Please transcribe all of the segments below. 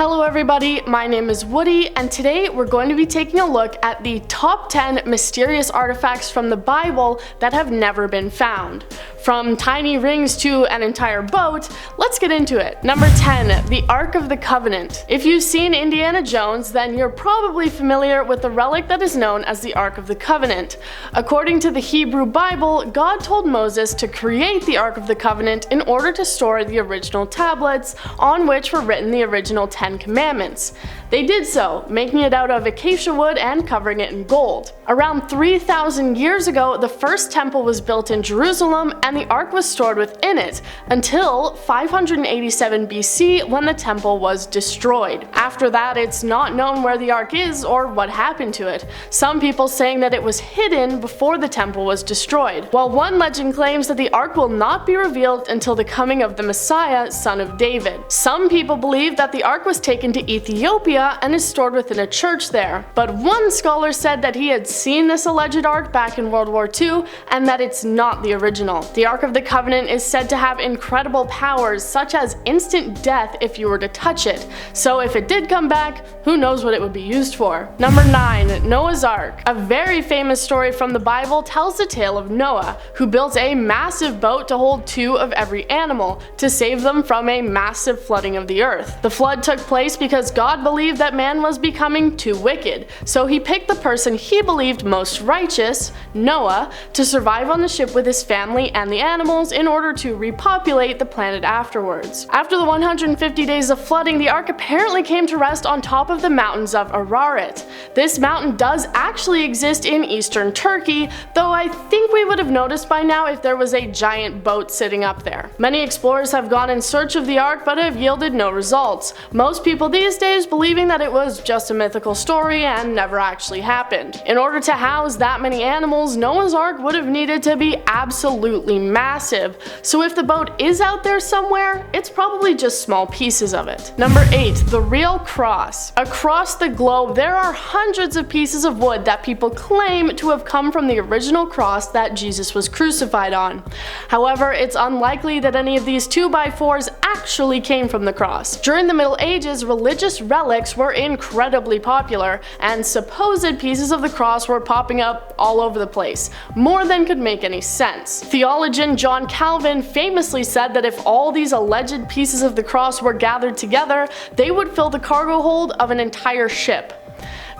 Hello everybody, my name is Woody, and today we're going to be taking a look at the top 10 mysterious artifacts from the Bible that have never been found. From tiny rings to an entire boat, let's get into it. Number 10, the Ark of the Covenant. If you've seen Indiana Jones, then you're probably familiar with the relic that is known as the Ark of the Covenant. According to the Hebrew Bible, God told Moses to create the Ark of the Covenant in order to store the original tablets on which were written the original 10 Commandments. They did so, making it out of acacia wood and covering it in gold. Around 3,000 years ago, the first temple was built in Jerusalem and the Ark was stored within it until 587 BC when the temple was destroyed. After that, it's not known where the Ark is or what happened to it, some people saying that it was hidden before the temple was destroyed, while one legend claims that the Ark will not be revealed until the coming of the Messiah, son of David. Some people believe that the Ark was taken to Ethiopia and is stored within a church there, but one scholar said that he had seen this alleged Ark back in World War II and that it's not the original. The Ark of the Covenant is said to have incredible powers such as instant death if you were to touch it, so if it did come back, who knows what it would be used for. Number 9, Noah's Ark. A very famous story from the Bible tells the tale of Noah, who built a massive boat to hold 2 of every animal to save them from a massive flooding of the earth. The flood took place because God believed that man was becoming too wicked, so he picked the person he believed most righteous, Noah, to survive on the ship with his family and the animals in order to repopulate the planet afterwards. After the 150 days of flooding, the Ark apparently came to rest on top of the mountains of Ararat. This mountain does actually exist in eastern Turkey, though I think we would have noticed by now if there was a giant boat sitting up there. Many explorers have gone in search of the Ark but have yielded no results, most people these days believing that it was just a mythical story and never actually happened. In order to house that many animals, Noah's Ark would have needed to be absolutely massive, so if the boat is out there somewhere, it's probably just small pieces of it. Number 8, the real cross. Across the globe, there are hundreds of pieces of wood that people claim to have come from the original cross that Jesus was crucified on. However, it's unlikely that any of these 2x4s actually came from the cross. During the Middle Ages, religious relics were incredibly popular, and supposed pieces of the cross were popping up all over the place, more than could make any sense. Theologian John Calvin famously said that if all these alleged pieces of the cross were gathered together, they would fill the cargo hold of an entire ship.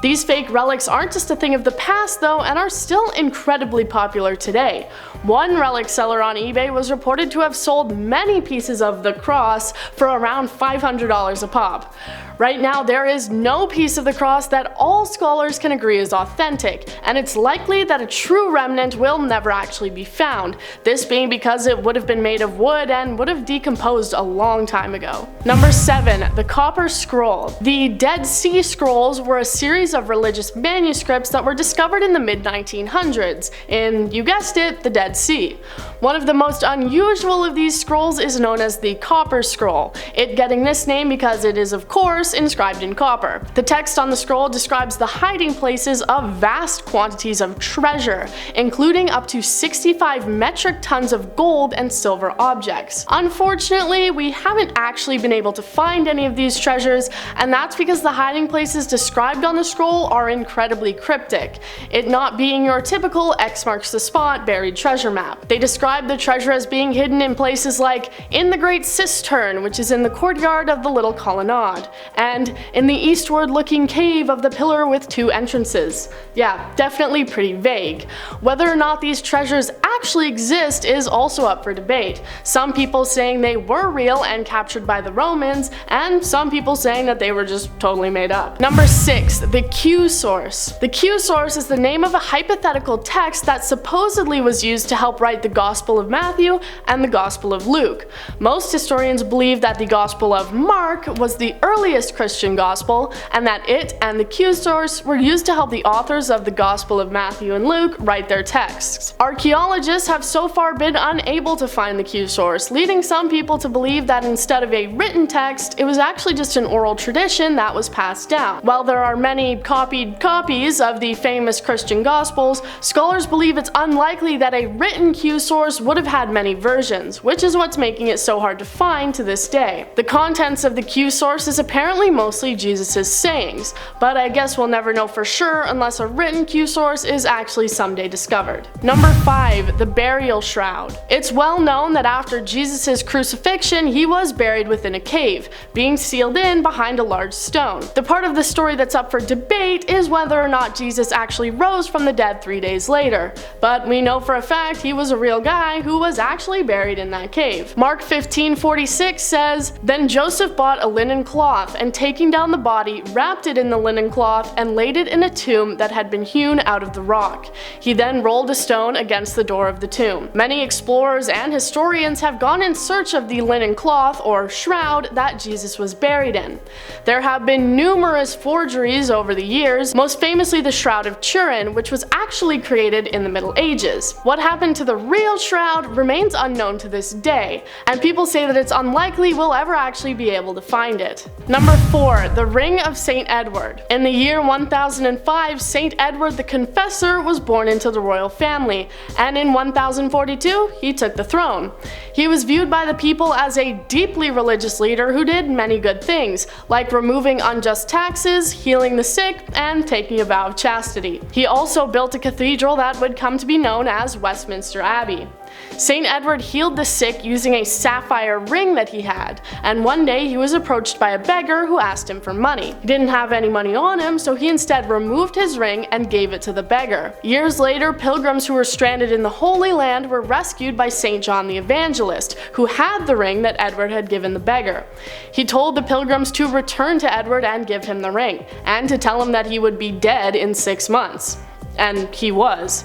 These fake relics aren't just a thing of the past though, and are still incredibly popular today. One relic seller on eBay was reported to have sold many pieces of the cross for around $500 a pop. Right now, there is no piece of the cross that all scholars can agree is authentic, and it's likely that a true remnant will never actually be found, this being because it would have been made of wood and would have decomposed a long time ago. Number 7, the Copper Scroll. The Dead Sea Scrolls were a series of religious manuscripts that were discovered in the mid-1900s in, you guessed it, the Dead Sea. One of the most unusual of these scrolls is known as the Copper Scroll, it getting this name because it is of course inscribed in copper. The text on the scroll describes the hiding places of vast quantities of treasure, including up to 65 metric tons of gold and silver objects. Unfortunately, we haven't actually been able to find any of these treasures, and that's because the hiding places described on the scroll are incredibly cryptic, it not being your typical X marks the spot buried treasure map. They describe the treasure as being hidden in places like in the Great Cistern, which is in the courtyard of the Little Colonnade, and in the eastward looking cave of the Pillar with 2 entrances. Yeah, definitely pretty vague. Whether or not these treasures actually exist is also up for debate, some people saying they were real and captured by the Romans, and some people saying that they were just totally made up. Number 6, the Q source. The Q source is the name of a hypothetical text that supposedly was used to help write the Gospel of Matthew and the Gospel of Luke. Most historians believe that the Gospel of Mark was the earliest Christian gospel, and that it and the Q source were used to help the authors of the Gospel of Matthew and Luke write their texts. Archaeologists have so far been unable to find the Q source, leading some people to believe that instead of a written text, it was actually just an oral tradition that was passed down. While there are many copied copies of the famous Christian Gospels, scholars believe it's unlikely that a written Q source would have had many versions, which is what's making it so hard to find to this day. The contents of the Q source is apparently apparently mostly Jesus' sayings, but I guess we'll never know for sure unless a written Q source is actually someday discovered. Number 5. The Burial Shroud. It's well known that after Jesus' crucifixion, he was buried within a cave, being sealed in behind a large stone. The part of the story that's up for debate is whether or not Jesus actually rose from the dead 3 days later, but we know for a fact he was a real guy who was actually buried in that cave. Mark 15:46 says, "Then Joseph bought a linen cloth, and taking down the body, wrapped it in the linen cloth, and laid it in a tomb that had been hewn out of the rock. He then rolled a stone against the door of the tomb." Many explorers and historians have gone in search of the linen cloth, or shroud, that Jesus was buried in. There have been numerous forgeries over the years, most famously the Shroud of Turin, which was actually created in the Middle Ages. What happened to the real shroud remains unknown to this day, and people say that it's unlikely we'll ever actually be able to find it. Number 4. The Ring of St. Edward. In the year 1005, St. Edward the Confessor was born into the royal family, and in 1042, he took the throne. He was viewed by the people as a deeply religious leader who did many good things, like removing unjust taxes, healing the sick, and taking a vow of chastity. He also built a cathedral that would come to be known as Westminster Abbey. St. Edward healed the sick using a sapphire ring that he had, and one day he was approached by a beggar who asked him for money. He didn't have any money on him, so he instead removed his ring and gave it to the beggar. Years later, pilgrims who were stranded in the Holy Land were rescued by St. John the Evangelist, who had the ring that Edward had given the beggar. He told the pilgrims to return to Edward and give him the ring, and to tell him that he would be dead in 6 months. And he was.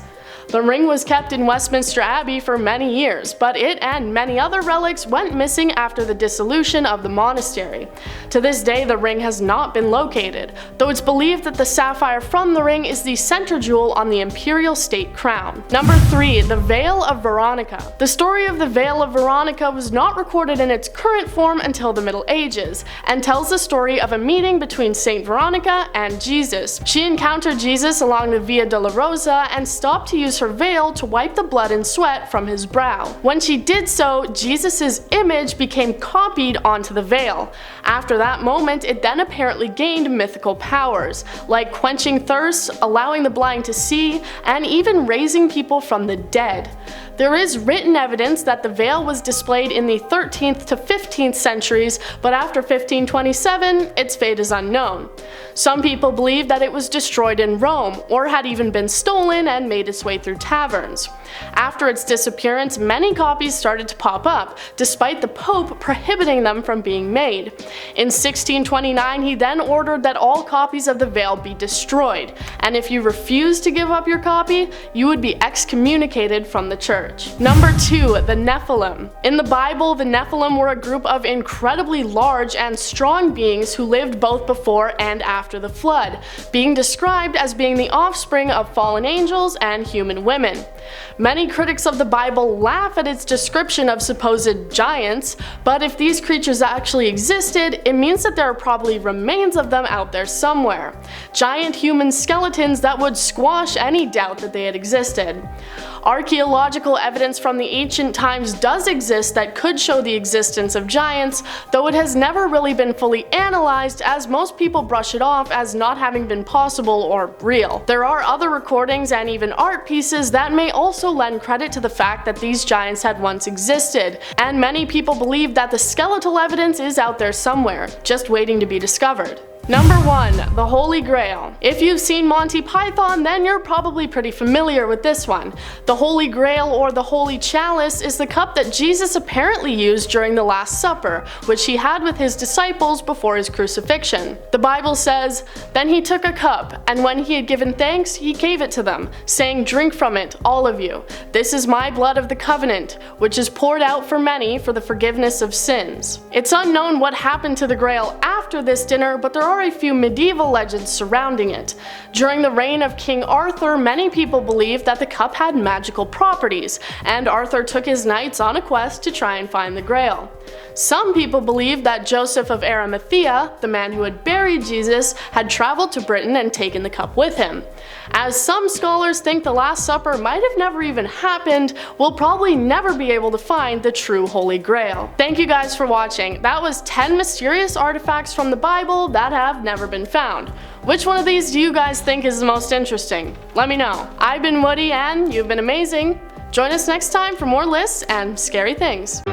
The ring was kept in Westminster Abbey for many years, but it and many other relics went missing after the dissolution of the monastery. To this day, the ring has not been located, though it's believed that the sapphire from the ring is the center jewel on the imperial state crown. Number 3. The Veil of Veronica. The story of the Veil of Veronica was not recorded in its current form until the Middle Ages, and tells the story of a meeting between Saint Veronica and Jesus. She encountered Jesus along the Via Dolorosa and stopped to use her veil to wipe the blood and sweat from his brow. When she did so, Jesus' image became copied onto the veil. After that moment, it then apparently gained mythical powers, like quenching thirst, allowing the blind to see, and even raising people from the dead. There is written evidence that the veil was displayed in the 13th to 15th centuries, but after 1527, its fate is unknown. Some people believe that it was destroyed in Rome, or had even been stolen and made its way through taverns. After its disappearance, many copies started to pop up, despite the Pope prohibiting them from being made. In 1629, he then ordered that all copies of the veil be destroyed, and if you refused to give up your copy, you would be excommunicated from the church. Number 2. The Nephilim. In the Bible, the Nephilim were a group of incredibly large and strong beings who lived both before and after the flood, being described as being the offspring of fallen angels and human women. Many critics of the Bible laugh at its description of supposed giants, but if these creatures actually existed, it means that there are probably remains of them out there somewhere. Giant human skeletons that would squash any doubt that they had existed. Archaeological evidence from the ancient times does exist that could show the existence of giants, though it has never really been fully analyzed, as most people brush it off as not having been possible or real. There are other recordings and even art pieces that may also lend credit to the fact that these giants had once existed, and many people believe that the skeletal evidence is out there somewhere, just waiting to be discovered. Number 1. The Holy Grail. If you've seen Monty Python, then you're probably pretty familiar with this one. The Holy Grail, or the Holy Chalice, is the cup that Jesus apparently used during the Last Supper, which he had with his disciples before his crucifixion. The Bible says, "Then he took a cup, and when he had given thanks, he gave it to them, saying, 'Drink from it, all of you. This is my blood of the covenant, which is poured out for many for the forgiveness of sins.'" It's unknown what happened to the Grail after this dinner, but there are are a few medieval legends surrounding it. During the reign of King Arthur, many people believed that the cup had magical properties, and Arthur took his knights on a quest to try and find the Grail. Some people believe that Joseph of Arimathea, the man who had buried Jesus, had traveled to Britain and taken the cup with him. As some scholars think the Last Supper might have never even happened, we'll probably never be able to find the true Holy Grail. Thank you guys for watching. That was 10 mysterious artifacts from the Bible that have never been found. Which one of these do you guys think is the most interesting? Let me know. I've been Woody and you've been amazing. Join us next time for more lists and scary things.